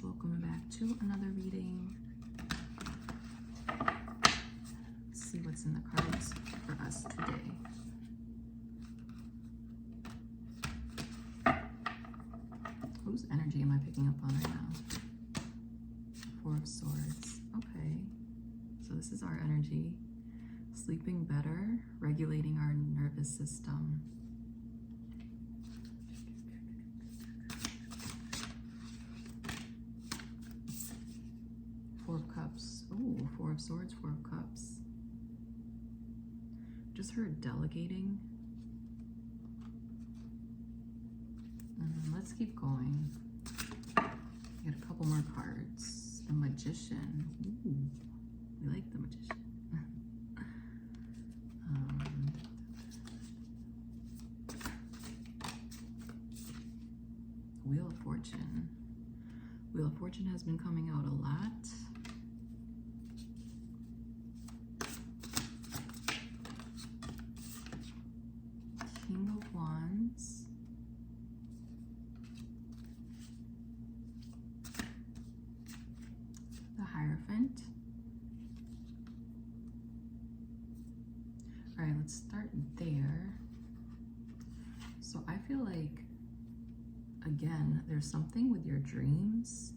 welcome back to another reading. Let's see what's in the cards for us today. Whose energy am I picking up on right now? Four of Swords. Okay, so this is our energy. Sleeping better, regulating our nervous system. Four of Cups. Ooh, Four of Swords, Four of Cups. Just heard delegating. Let's keep going. Get a couple more cards. The Magician. Ooh, we like the Magician. Wheel of Fortune. Wheel of Fortune has been coming out a lot. King of Wands. The Hierophant. All right, let's start there. So I feel like, again, there's something with your dreams.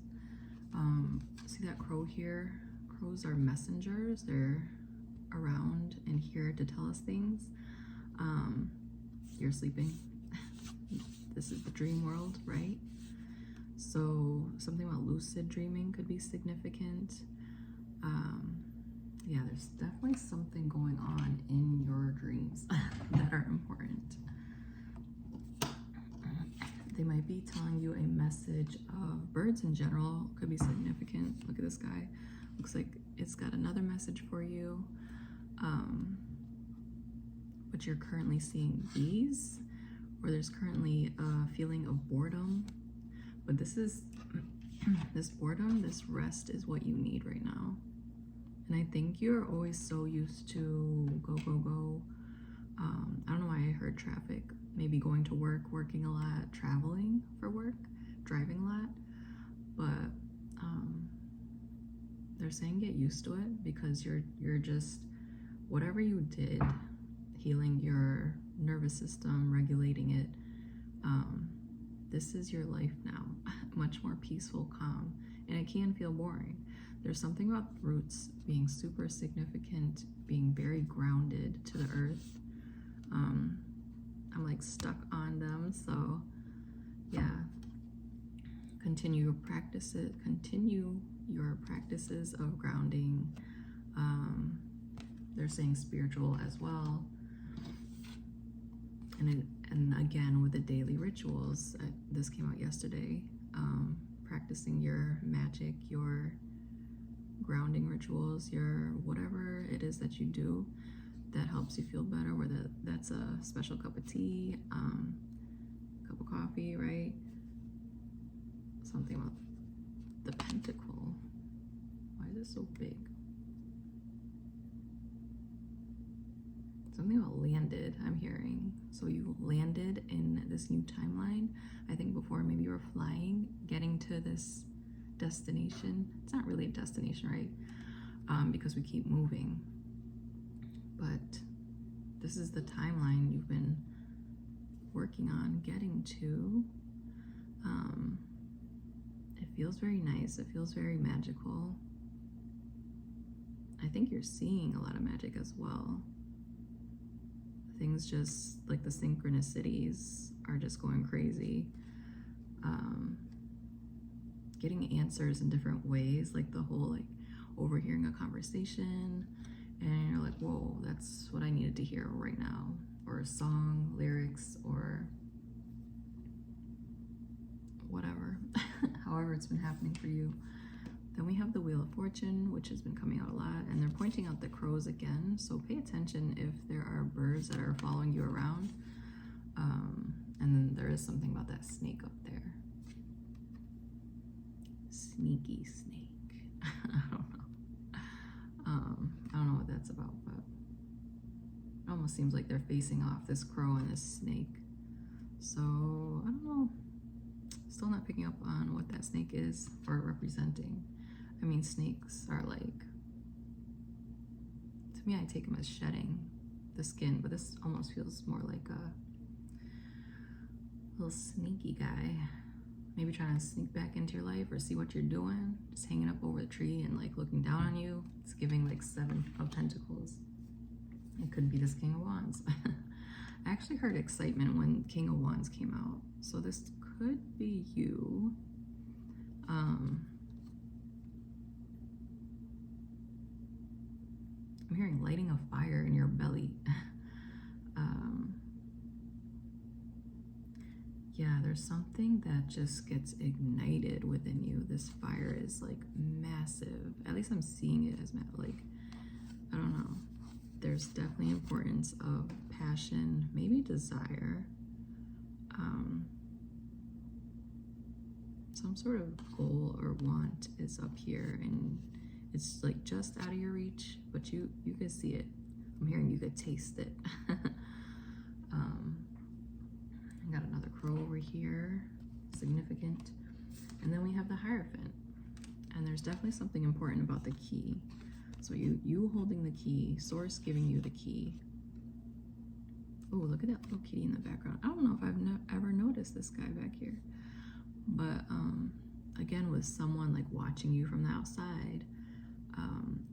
See that crow here? Crows are messengers. They're around and here to tell us things. You're sleeping. This is the dream world, right? So something about lucid dreaming could be significant. Yeah, there's definitely something going on in your dreams that are important. They might be telling you a message of birds in general, could be significant. Look at this guy. Looks like it's got another message for you. But you're currently seeing bees, or there's currently a feeling of boredom. But this is, this boredom, this rest is what you need right now. And I think you're always so used to go, go, go. I don't know why I heard traffic. Maybe going to work, working a lot, traveling for work, driving a lot. But they're saying get used to it, because you're just, whatever you did, healing your nervous system, regulating it, this is your life now. Much more peaceful, calm, and it can feel boring. There's something about roots being super significant, being very grounded to the earth. I'm like stuck on them, so yeah. Continue your practices of grounding. They're saying spiritual as well. And again, with the daily rituals, this came out yesterday, practicing your magic, your grounding rituals, your whatever it is that you do that helps you feel better, whether that's a special cup of tea, cup of coffee, right? Something about the pentacle. Why is it so big? Something about landed, I'm hearing. So you landed in this new timeline. I think before maybe you were flying, getting to this destination. It's not really a destination, right? Because we keep moving. But this is the timeline you've been working on getting to. It feels very nice. It feels very magical. I think you're seeing a lot of magic as well. Things just like the synchronicities are just going crazy. Getting answers in different ways, like the whole like overhearing a conversation and you're like, whoa, that's what I needed to hear right now, or a song, lyrics, or whatever. However it's been happening for you. Then we have the Wheel of Fortune, which has been coming out a lot, and they're pointing out the crows again, so pay attention if there are birds that are following you around. And then there is something about that snake up there. Sneaky snake. I don't know. I don't know what that's about, but it almost seems like they're facing off, this crow and this snake. So, I don't know. still not picking up on what that snake is or representing. I mean, snakes are like, to me, I take them as shedding the skin, but this almost feels more like a little sneaky guy. Maybe trying to sneak back into your life or see what you're doing. Just hanging up over the tree and like looking down on you. It's giving like 7 of Pentacles. It could be this King of Wands. I actually heard excitement when King of Wands came out. So this could be you. I'm hearing lighting a fire in your belly. Yeah, there's something that just gets ignited within you. This fire is like massive. At least I'm seeing it as like, I don't know. There's definitely importance of passion, maybe desire. Some sort of goal or want is up here, and it's like just out of your reach, but you could see it. I'm hearing you could taste it. I got another crow over here, significant. And then we have the Hierophant. And there's definitely something important about the key. So you holding the key, Source giving you the key. Oh, look at that little kitty in the background. I don't know if I've ever noticed this guy back here. But again, with someone like watching you from the outside,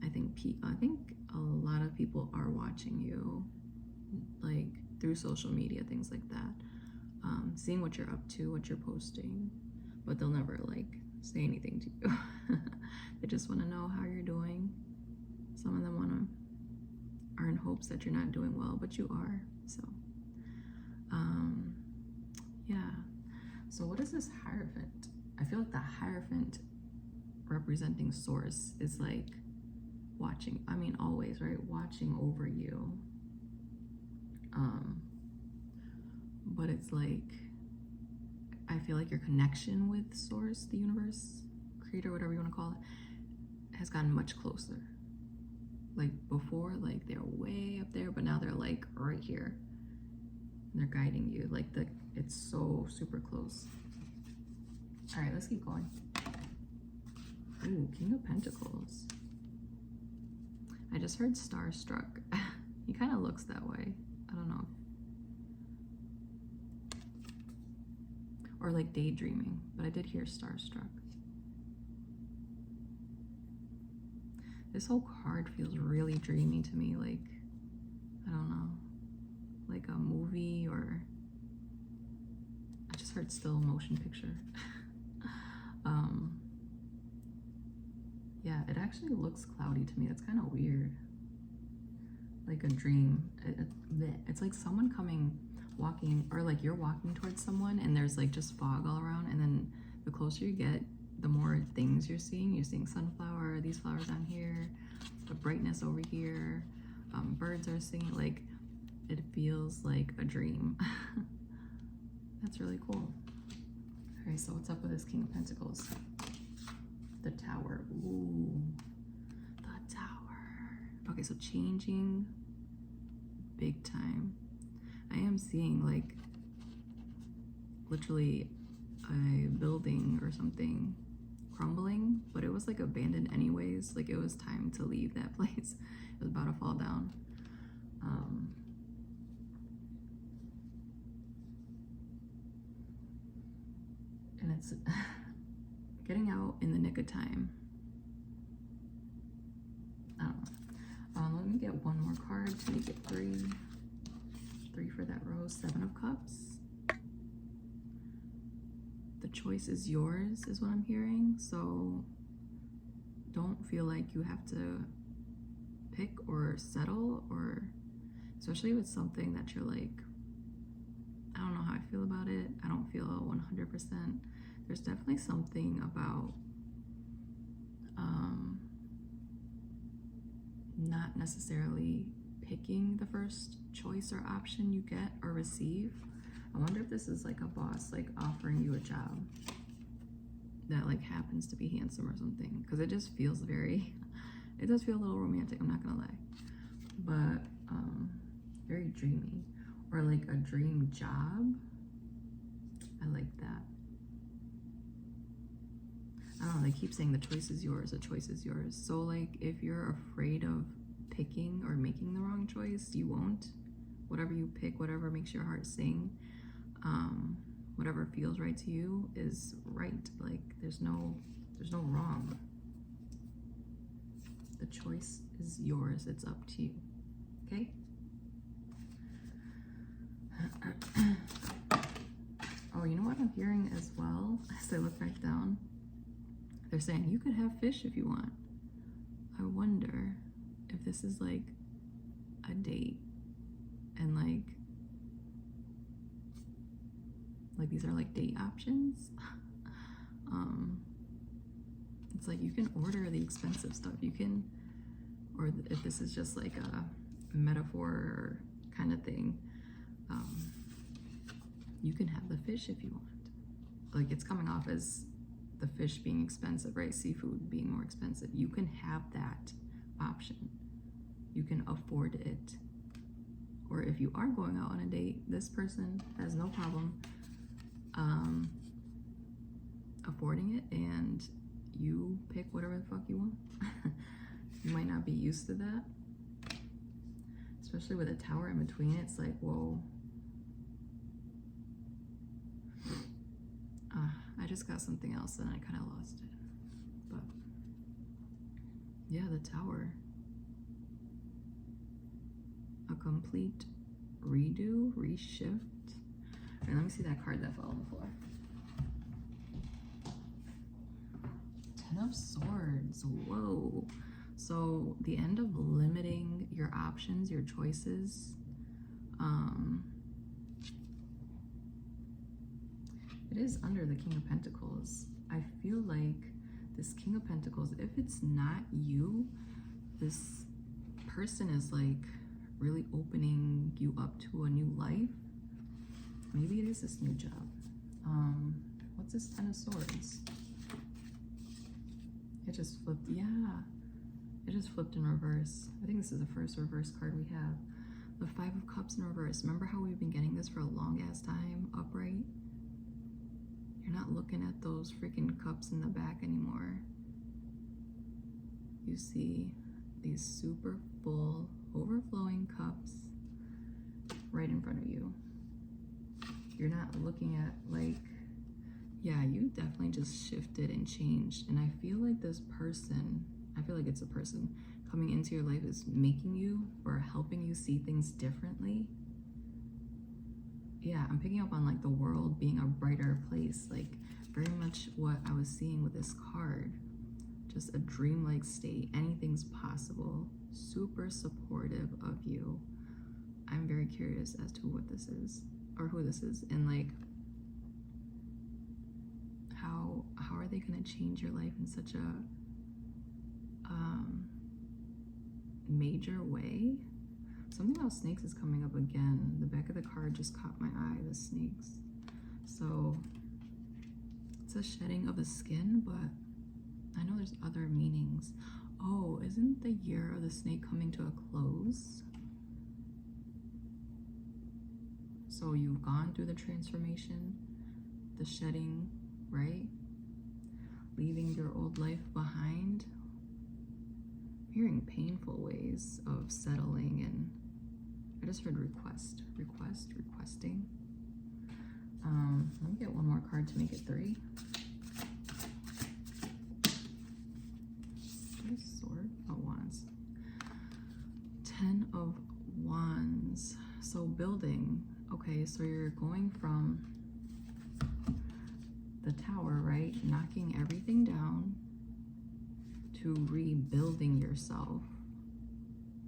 I think a lot of people are watching you, like through social media, things like that. Seeing what you're up to, what you're posting, but they'll never like say anything to you. They just want to know how you're doing. Some of them are in hopes that you're not doing well, but you are. So, yeah. So what is this Hierophant? I feel like the Hierophant representing Source is like watching, I mean, always, right? Watching over you. But it's like, I feel like your connection with Source, the universe, creator, whatever you want to call it, has gotten much closer. Like before, like they're way up there, but now they're like right here. And they're guiding you. Like it's so super close. All right, let's keep going. Ooh, King of Pentacles. I just heard starstruck. He kind of looks that way. I don't know. Or like daydreaming, but I did hear starstruck. This whole card feels really dreamy to me, like, I don't know, like a movie, or I just heard still motion picture. Yeah, it actually looks cloudy to me. That's kind of weird. Like a dream. It's like someone walking, or like you're walking towards someone and there's like just fog all around, and then the closer you get, the more things you're seeing. You're seeing sunflower, these flowers down here, the brightness over here, birds are singing. Like, it feels like a dream. That's really cool. All right, so what's up with this King of Pentacles? The Tower. Ooh, the Tower. Okay, so changing big time. I am seeing like literally a building or something crumbling, but it was like abandoned anyways. Like it was time to leave that place. It was about to fall down. And it's getting out in the nick of time. I don't know. Let me get one more card to make it 3. 3 for that rose. 7 of Cups. The choice is yours, is what I'm hearing. So don't feel like you have to pick or settle, or especially with something that you're like, I don't know how I feel about it. I don't feel 100%. There's definitely something about not necessarily picking the first choice or option you get or receive. I wonder if this is like a boss like offering you a job that like happens to be handsome or something, because it just feels it does feel a little romantic, I'm not gonna lie, but very dreamy, or like a dream job. I like that. They keep saying the choice is yours, the choice is yours. So like if you're afraid of picking or making the wrong choice, you won't. Whatever you pick, whatever makes your heart sing, whatever feels right to you is right. Like there's no wrong. The choice is yours. It's up to you. Okay? Oh, you know what I'm hearing as well as I look back down? They're saying you could have fish if you want. I wonder if this is like a date and like these are like date options. It's like you can order the expensive stuff. You can, or if this is just like a metaphor kind of thing, you can have the fish if you want. Like it's coming off as the fish being expensive, right? Seafood being more expensive. You can have that option. You can afford it. Or if you are going out on a date, this person has no problem affording it, and you pick whatever the fuck you want. You might not be used to that, especially with a tower in between. It's like, whoa. I just got something else and I kind of lost it. But yeah, the tower. A complete redo, reshift. All right, let me see that card that fell on the floor. Ten of Swords. Whoa. So the end of limiting your options, your choices. It is under the King of Pentacles. I feel like this King of Pentacles, if it's not you, this person is like really opening you up to a new life. Maybe it is this new job. What's this Ten of Swords? It just flipped. Yeah, it just flipped in reverse. I think this is the first reverse card we have. The Five of Cups in reverse. Remember how we've been getting this for a long ass time upright? You're not looking at those freaking cups in the back anymore. You see these super full, overflowing cups right in front of you. You're not looking at like, yeah, you definitely just shifted and changed. And I feel like this person, I feel like it's a person coming into your life is making you or helping you see things differently. Yeah, I'm picking up on like the world being a brighter place, like very much what I was seeing with this card. Just a dreamlike state, anything's possible, super supportive of you. I'm very curious as to what this is or who this is, and like how are they going to change your life in such a major way. Something about snakes is coming up again. The back of the card just caught my eye, the snakes. So it's a shedding of the skin, but I know there's other meanings. Oh, isn't the year of the snake coming to a close? So you've gone through the transformation, the shedding, right? Leaving your old life behind. I'm hearing painful ways of settling, and I just heard requesting. Let me get one more card to make it 3. Sword of Wands. 10 of Wands. So building. Okay, so you're going from the tower, right? Knocking everything down to rebuilding yourself.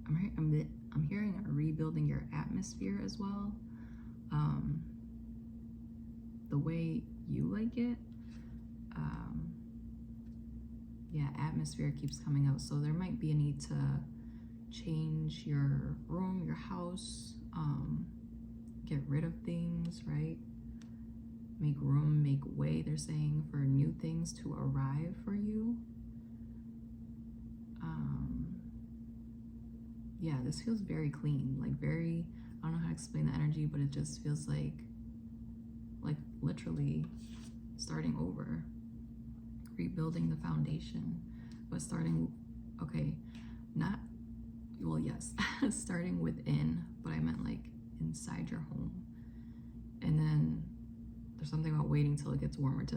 I'm hearing rebuilding your atmosphere as well. The way you like it. Yeah, atmosphere keeps coming out. So there might be a need to change your room, your house, get rid of things, right? Make room, make way, they're saying, for new things to arrive for you. Yeah, this feels very clean, like very, I don't know how to explain the energy, but it just feels like literally starting over, rebuilding. rebuilding the foundation, but starting, okay, not, well, yes, starting within, but I meant like inside your home. And then there's something about waiting till it gets warmer to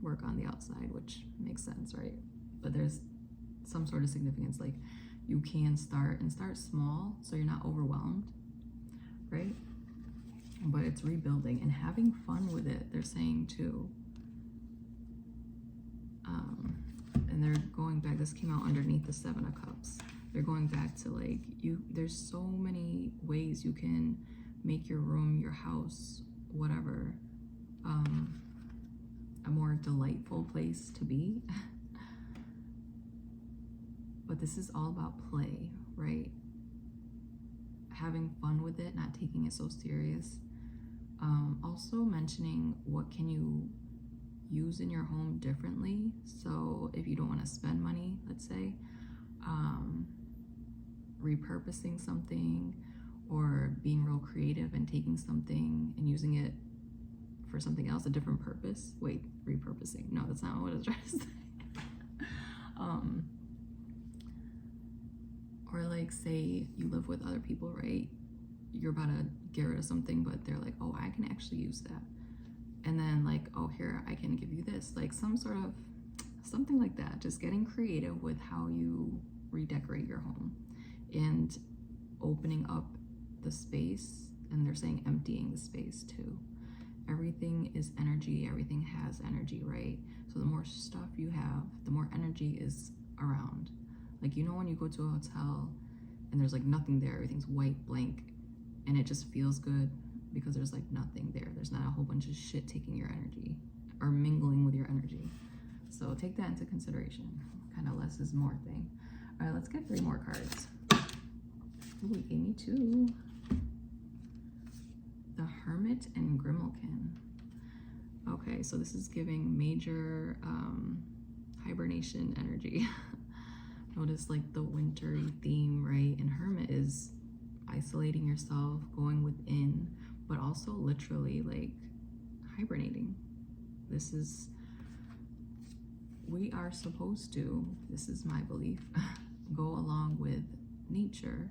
work on the outside, which makes sense, right? But there's some sort of significance, like you can start small so you're not overwhelmed, right? But it's rebuilding and having fun with it, they're saying too. And they're going back, this came out underneath the Seven of Cups. They're going back to like, there's so many ways you can make your room, your house, whatever, a more delightful place to be. But this is all about play, right? Having fun with it, not taking it so serious. Also mentioning what can you use in your home differently. So if you don't want to spend money, let's say, repurposing something, or being real creative and taking something and using it for something else, a different purpose. Wait, repurposing. No, that's not what I was trying to say. Or like, say you live with other people, right? You're about to get rid of something, but they're like, oh, I can actually use that. And then like, oh, here, I can give you this. Like some sort of, something like that. Just getting creative with how you redecorate your home and opening up the space. And they're saying emptying the space too. Everything is energy. Everything has energy, right? So the more stuff you have, the more energy is around. Like, you know, when you go to a hotel and there's like nothing there, everything's white, blank, and it just feels good because there's like nothing there. There's not a whole bunch of shit taking your energy or mingling with your energy. So take that into consideration. Kind of less is more thing. All right, let's get 3 more cards. Ooh, he gave me 2. The Hermit and Grimalkin. Okay, so this is giving major hibernation energy. Notice like the wintry theme, right? And Hermit is isolating yourself, going within, but also literally like hibernating. This is, we are supposed to, this is my belief, go along with nature.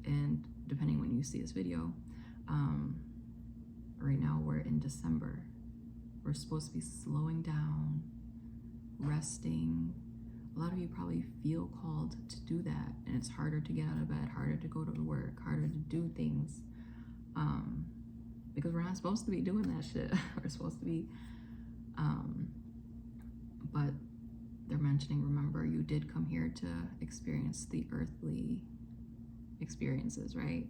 And depending when you see this video, right now we're in December. We're supposed to be slowing down, resting. A lot of you probably feel called to do that, and it's harder to get out of bed, harder to go to work, harder to do things, because we're not supposed to be doing that shit. We're supposed to be, but they're mentioning, remember, you did come here to experience the earthly experiences, right?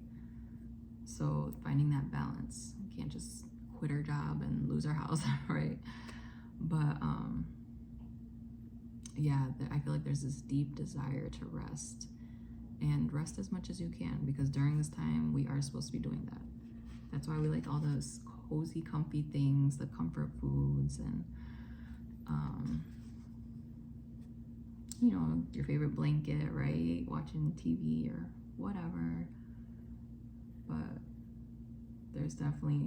So finding that balance. We can't just quit our job and lose our house, right? But yeah, I feel like there's this deep desire to rest, and rest as much as you can, because during this time we are supposed to be doing that. That's why we like all those cozy, comfy things, the comfort foods, and you know, your favorite blanket, right? Watching TV or whatever. But there's definitely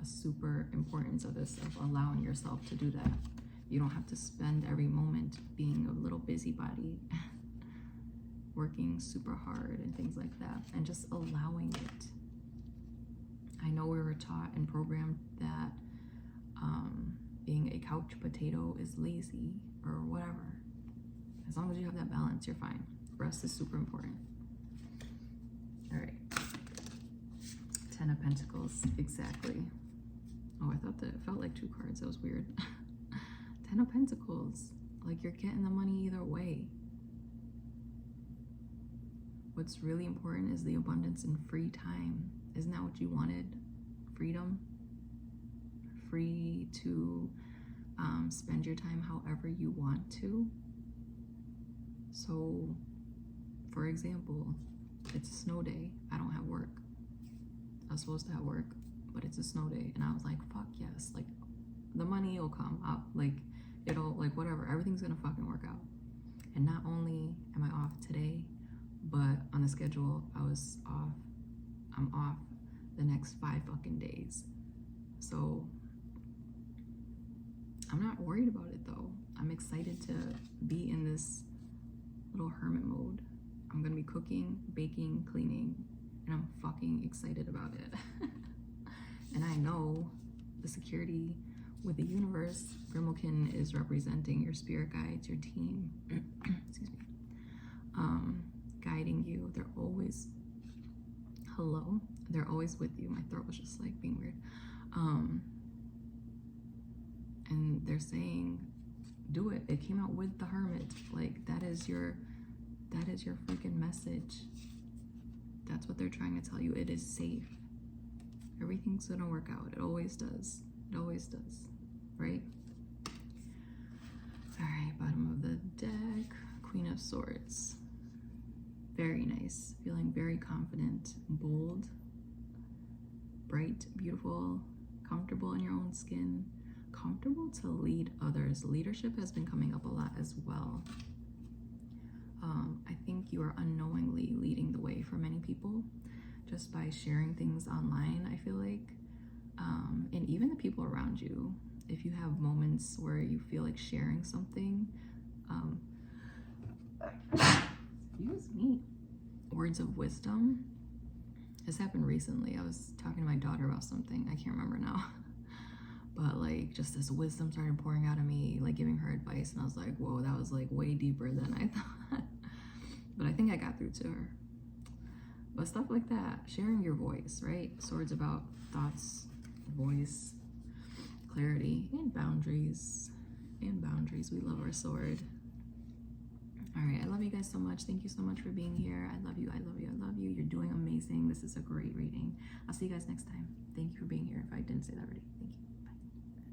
a super importance of this, of allowing yourself to do that. You don't have to spend every moment being a little busybody, working super hard and things like that, and just allowing it. I know we were taught and programmed that being a couch potato is lazy or whatever. As long as you have that balance, you're fine. Rest is super important. All right. 10 of Pentacles, exactly. Oh, I thought that it felt like 2 cards. That was weird. 10 of Pentacles, like you're getting the money either way. What's really important is the abundance and free time. Isn't that what you wanted? Freedom? Free to spend your time however you want to. So, for example, it's a snow day. I don't have work. I was supposed to have work, but it's a snow day. And I was like, fuck yes. Like, the money will come up. Like, it'll, like, whatever. Everything's gonna fucking work out. And not only am I off today, but on the schedule, I'm off the next 5 fucking days. So I'm not worried about it though. I'm excited to be in this little hermit mode. I'm gonna be cooking, baking, cleaning, and I'm fucking excited about it. And I know the security with the universe. Grimalkin is representing your spirit guides, your team, excuse me, guiding you. They're always, hello, they're always with you. My throat was just like being weird. And they're saying, do it. It came out with the Hermit. Like, that is your freaking message. That's what they're trying to tell you. It is safe. Everything's gonna work out. It always does. It always does, right? All right, bottom of the deck, Queen of Swords. Very nice. Feeling very confident, bold, bright, beautiful, comfortable in your own skin, comfortable to lead others. Leadership has been coming up a lot as well. I think you are unknowingly leading the way for many people just by sharing things online, I feel like. And even the people around you, if you have moments where you feel like sharing something, excuse me, words of wisdom. This happened recently. I was talking to my daughter about something. I can't remember now. But like just this wisdom started pouring out of me, like giving her advice. And I was like, whoa, that was like way deeper than I thought. But I think I got through to her. But stuff like that, sharing your voice, right? Swords about thoughts, voice, clarity, and boundaries. And boundaries. We love our sword. All right, I love you guys so much. Thank you so much for being here. I love you, I love you, I love you. You're doing amazing. This is a great reading. I'll see you guys next time. Thank you for being here if I didn't say that already. Thank you.